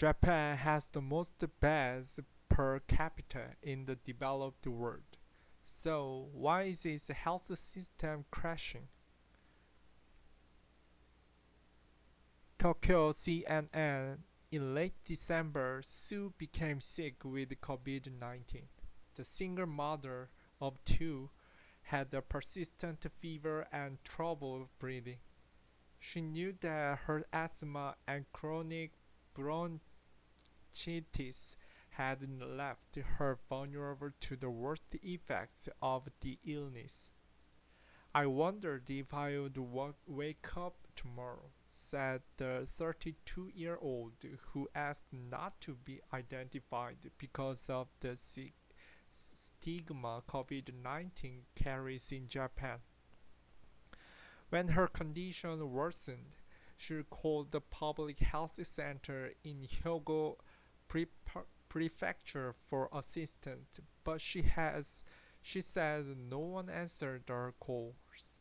Japan has the most beds per capita in the developed world. So why is its health system crashing? Tokyo CNN. In late December, Sue became sick with COVID-19. The single mother of two had a persistent fever and trouble breathing. She knew that her asthma and chronic bronchitis had left her vulnerable to the worst effects of the illness. I wondered if I would wake up tomorrow, said the 32-year-old who asked not to be identified because of the stigma COVID-19 carries in Japan. When her condition worsened, she called the public health center in Hyogo prefecture for assistance, but she said no one answered her calls.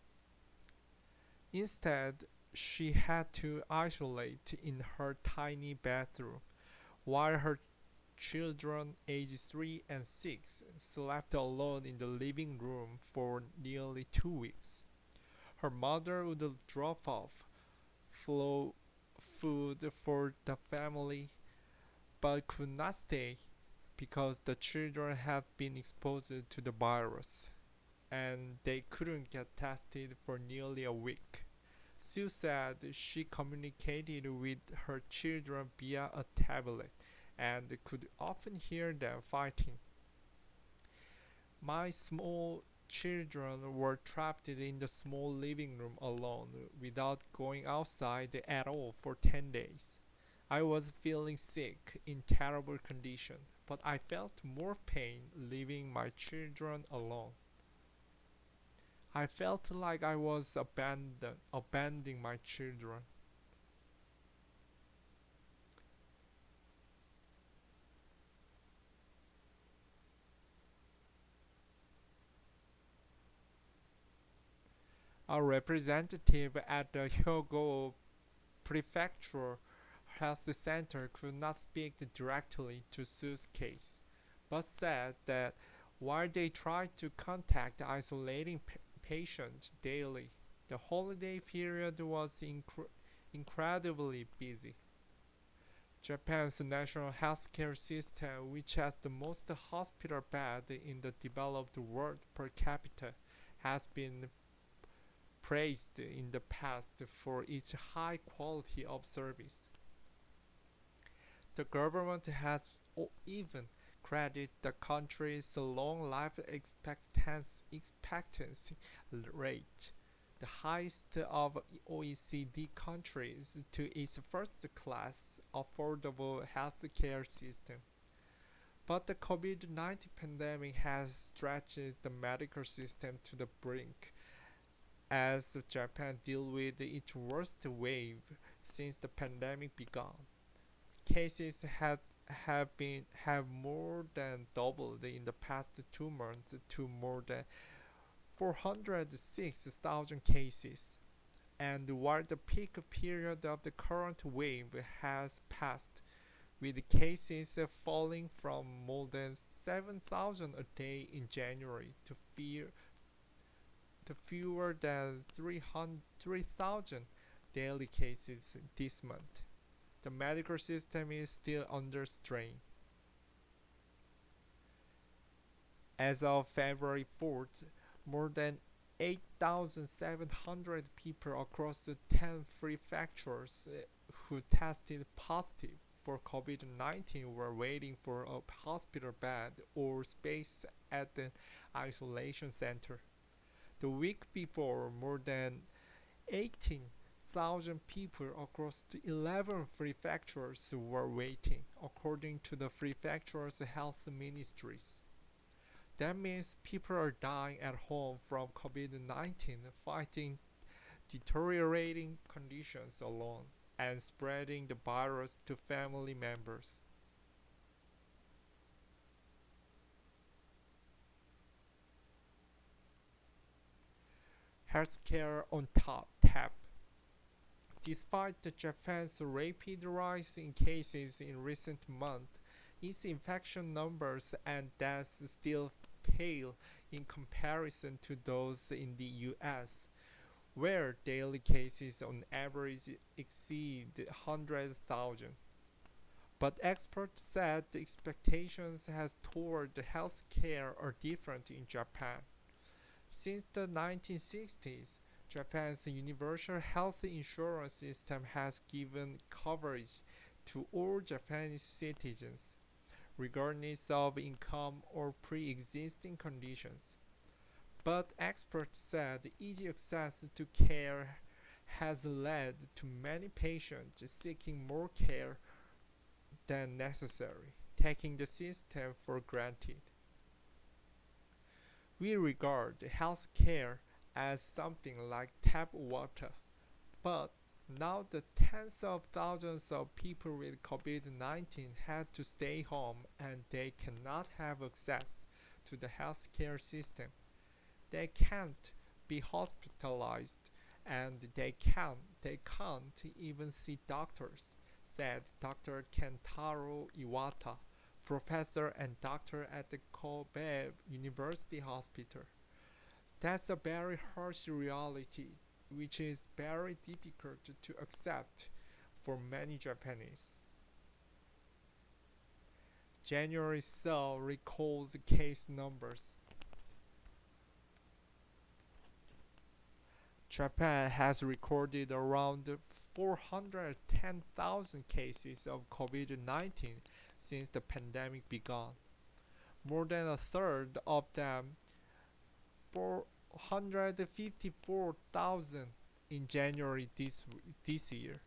Instead, she had to isolate in her tiny bathroom, while her children aged 3 and 6 slept alone in the living room for nearly 2 weeks. Her mother would drop off flow food for the family, but could not stay because the children had been exposed to the virus and they couldn't get tested for nearly a week. Sue said she communicated with her children via a tablet and could often hear them fighting. My small children were trapped in the small living room alone without going outside at all for 10 days. I was feeling sick in terrible condition, but I felt more pain leaving my children alone. I felt like I was abandoning my children. A representative at the Hyogo Prefecture Health Center could not speak directly to Sue's case, but said that while they tried to contact isolating patients daily, the holiday period was incredibly busy. Japan's national healthcare system, which has the most hospital beds in the developed world per capita, has been praised in the past for its high quality of service. The government has even credited the country's long life expectancy rate, the highest of OECD countries, to its first-class affordable healthcare system. But the COVID-19 pandemic has stretched the medical system to the brink as Japan deals with its worst wave since the pandemic began. Cases have more than doubled in the past 2 months to more than 406,000 cases. And while the peak period of the current wave has passed, with cases falling from more than 7,000 a day in January to fewer than 3,000 daily cases this month, the medical system is still under strain. As of February 4th, more than 8,700 people across the 10 prefectures who tested positive for COVID-19 were waiting for a hospital bed or space at an isolation center. The week before, more than 18,000 people across the 11 prefectures were waiting, according to the prefecture's health ministries. That means people are dying at home from COVID-19, fighting deteriorating conditions alone, and spreading the virus to family members. Healthcare on top tap. Despite Japan's rapid rise in cases in recent months, its infection numbers and deaths still pale in comparison to those in the US, where daily cases on average exceed 100,000. But experts said the expectations has toward healthcare are different in Japan. Since the 1960s, Japan's universal health insurance system has given coverage to all Japanese citizens, regardless of income or pre-existing conditions. But experts said easy access to care has led to many patients seeking more care than necessary, taking the system for granted. We regard healthcare as something like tap water, but now the tens of thousands of people with COVID-19 had to stay home and they cannot have access to the healthcare system. They can't be hospitalized and they can't even see doctors, said Dr. Kentaro Iwata, professor and doctor at the Kobe University Hospital. That's a very harsh reality, which is very difficult to accept for many Japanese. January saw record case numbers. Japan has recorded around 410,000 cases of COVID-19 since the pandemic began. More than a third of them, 454,000 in January this year.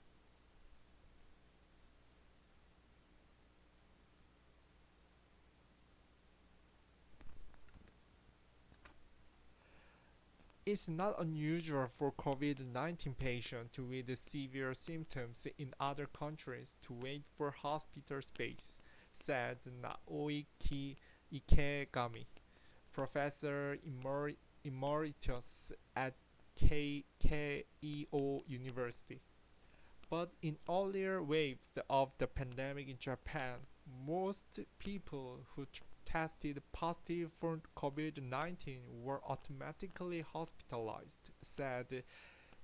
It's not unusual for COVID-19 patients with severe symptoms in other countries to wait for hospital space, said Naoki Ikegami, professor emeritus at Keio University. But in earlier waves of the pandemic in Japan, most people who tested positive for COVID-19 were automatically hospitalized, said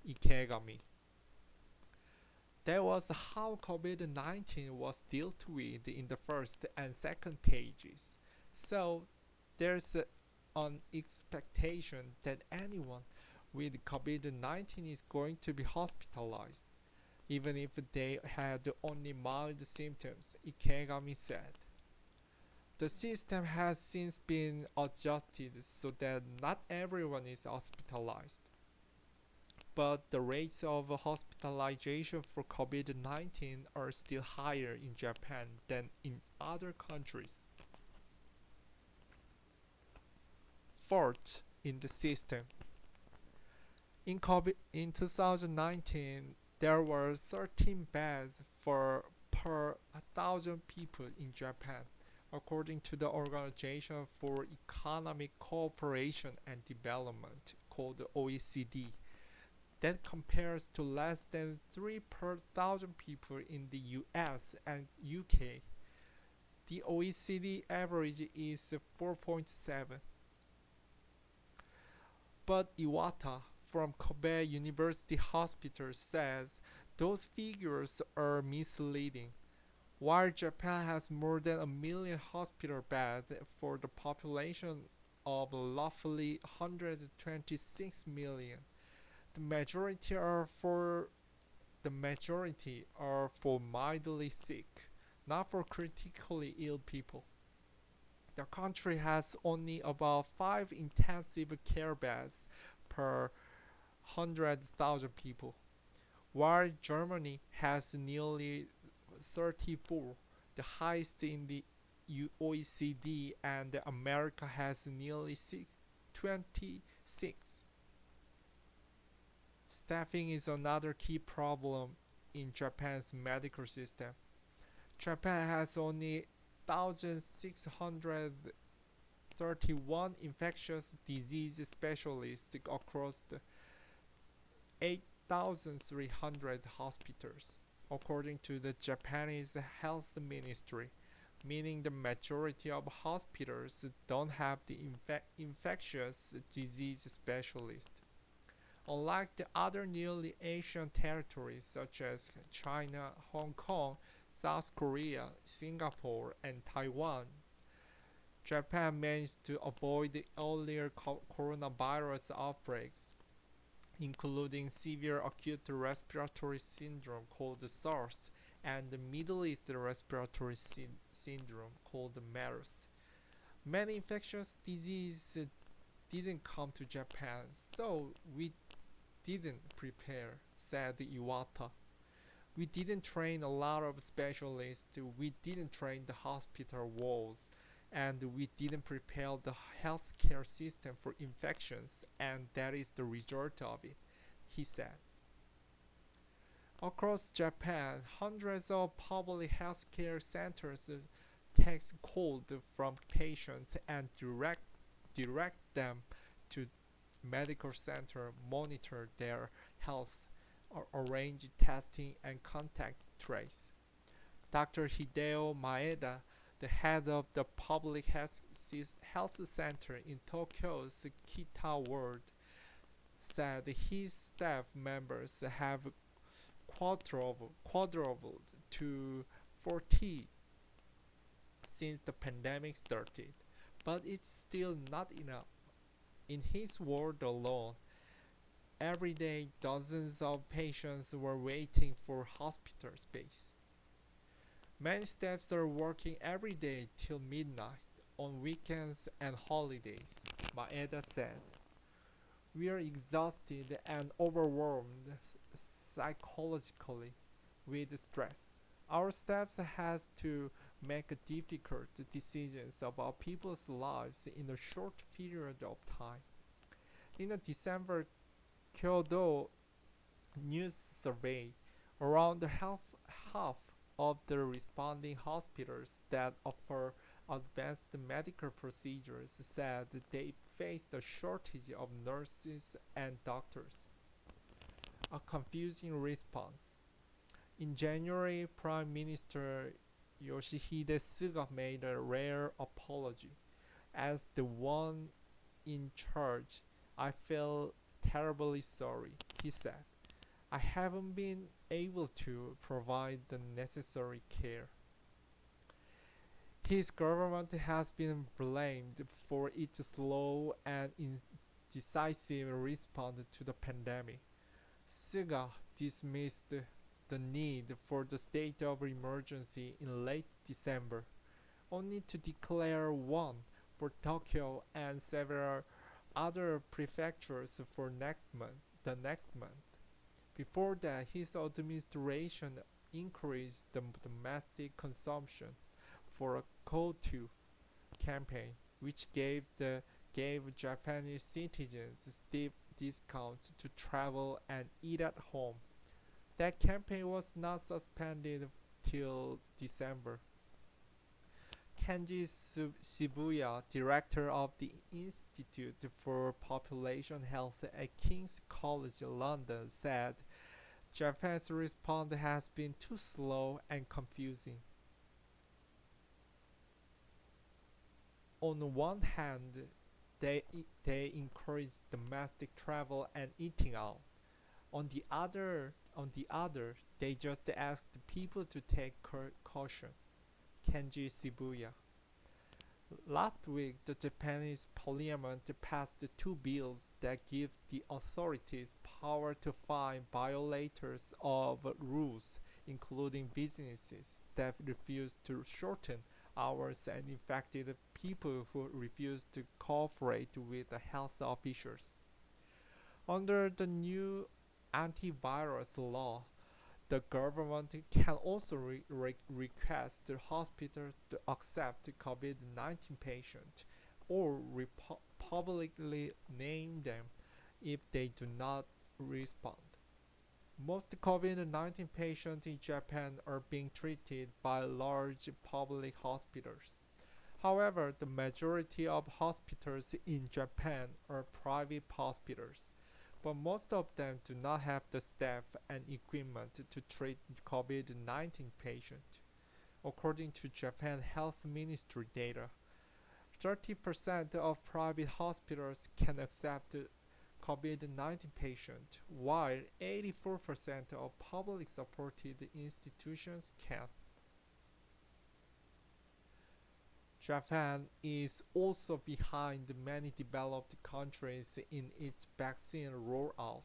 Ikegami. That was how COVID-19 was dealt with in the first and second pages. So there's an expectation that anyone with COVID-19 is going to be hospitalized, even if they had only mild symptoms, Ikegami said. The system has since been adjusted so that not everyone is hospitalized, but the rates of hospitalization for COVID-19 are still higher in Japan than in other countries. Fault in the system. In 2019, there were 13 beds for per 1,000 people in Japan, according to the Organization for Economic Cooperation and Development, called OECD. That compares to less than 3 per 1,000 people in the US and UK. The OECD average is 4.7. But Iwata from Kobe University Hospital says those figures are misleading. While Japan has more than a million hospital beds for the population of roughly 126 million, the majority are for mildly sick, not for critically ill people. The country has only about 5 intensive care beds per 100,000 people, while Germany has nearly 34, the highest in the OECD, and America has nearly 26. Staffing is another key problem in Japan's medical system. Japan has only 1,631 infectious disease specialists across the 1,300 hospitals, according to the Japanese Health Ministry, meaning the majority of hospitals don't have the infectious disease specialist. Unlike the other newly Asian territories such as China, Hong Kong, South Korea, Singapore, and Taiwan, Japan managed to avoid the earlier coronavirus outbreaks, including severe acute respiratory syndrome called SARS and the Middle East respiratory syndrome called MERS. Many infectious diseases didn't come to Japan, so we didn't prepare, said Iwata. We didn't train a lot of specialists, we didn't train the hospital walls, and we didn't prepare the healthcare system for infections, and that is the result of it, he said. Across Japan, hundreds of public healthcare centers take calls from patients and direct them to medical center, monitor their health, or arrange testing and contact trace. Dr. Hideo Maeda, the head of the public health center in Tokyo's Kita Ward, said his staff members have quadrupled to 40 since the pandemic started, but it's still not enough. In his ward alone, every day dozens of patients were waiting for hospital space. Many staffs are working every day till midnight on weekends and holidays, Maeda said. We are exhausted and overwhelmed psychologically with stress. Our staff has to make difficult decisions about people's lives in a short period of time. In a December Kyodo news survey, around half of the responding hospitals that offer advanced medical procedures said they faced a shortage of nurses and doctors. A confusing response. In January, Prime Minister Yoshihide Suga made a rare apology. As the one in charge, I feel terribly sorry, he said. I haven't been able to provide the necessary care. His government has been blamed for its slow and indecisive response to the pandemic. Suga dismissed the need for the state of emergency in late December, only to declare one for Tokyo and several other prefectures for the next month. Before that, his administration increased the domestic consumption for a Go-To campaign, which gave Japanese citizens steep discounts to travel and eat at home. That campaign was not suspended till December. Kenji Shibuya, director of the Institute for Population Health at King's College London, said Japan's response has been too slow and confusing. On one hand, they encourage domestic travel and eating out. On the other, they just ask people to take caution. Kenji Shibuya. Last week, the Japanese parliament passed two bills that give the authorities power to fine violators of rules, including businesses that refuse to shorten hours and infected people who refuse to cooperate with the health officials. Under the new antivirus law, the government can also request the hospitals to accept COVID-19 patients or publicly name them if they do not respond. Most COVID-19 patients in Japan are being treated by large public hospitals. However, the majority of hospitals in Japan are private hospitals, but most of them do not have the staff and equipment to treat COVID-19 patients. According to Japan Health Ministry data, 30% of private hospitals can accept COVID-19 patients, while 84% of public supported institutions can. Japan is also behind many developed countries in its vaccine rollout.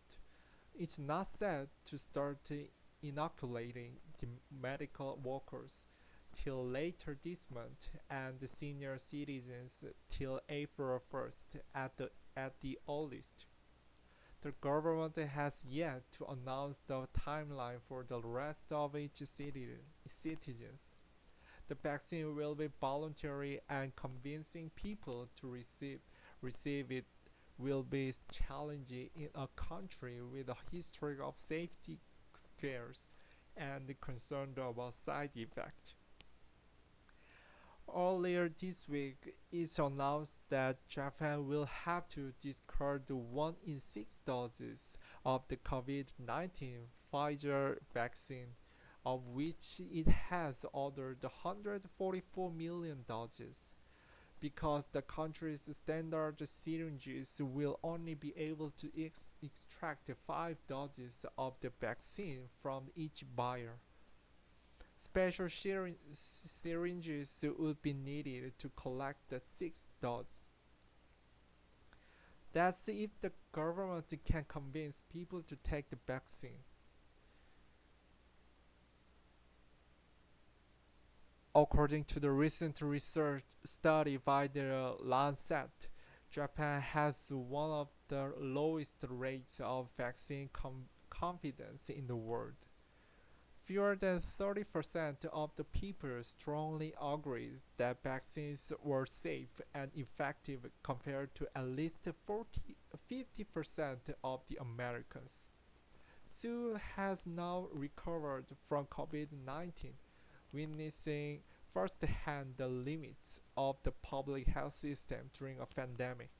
It's not set to start inoculating the medical workers till later this month and the senior citizens till April 1st at the earliest. The government has yet to announce the timeline for the rest of its citizens. The vaccine will be voluntary and convincing people to receive it will be challenging in a country with a history of safety scares and concern about side effects. Earlier this week, it announced that Japan will have to discard 1 in 6 doses of the COVID-19 Pfizer vaccine, of which it has ordered 144 million doses, because the country's standard syringes will only be able to extract 5 doses of the vaccine from each buyer. Special syringes would be needed to collect the 6th dose. That's if the government can convince people to take the vaccine. According to the recent research study by the Lancet, Japan has one of the lowest rates of vaccine confidence in the world. Fewer than 30% of the people strongly agreed that vaccines were safe and effective compared to at least 50% of the Americans. Sue has now recovered from COVID-19, witnessing firsthand the limits of the public health system during a pandemic.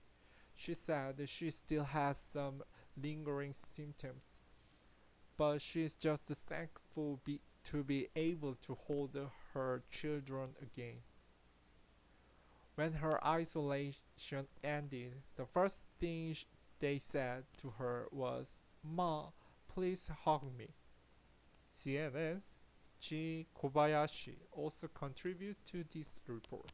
She said she still has some lingering symptoms, but she is just thankful to be able to hold her children again. When her isolation ended, the first thing they said to her was, "Ma, please hug me." CNN's G. Kobayashi also contributed to this report.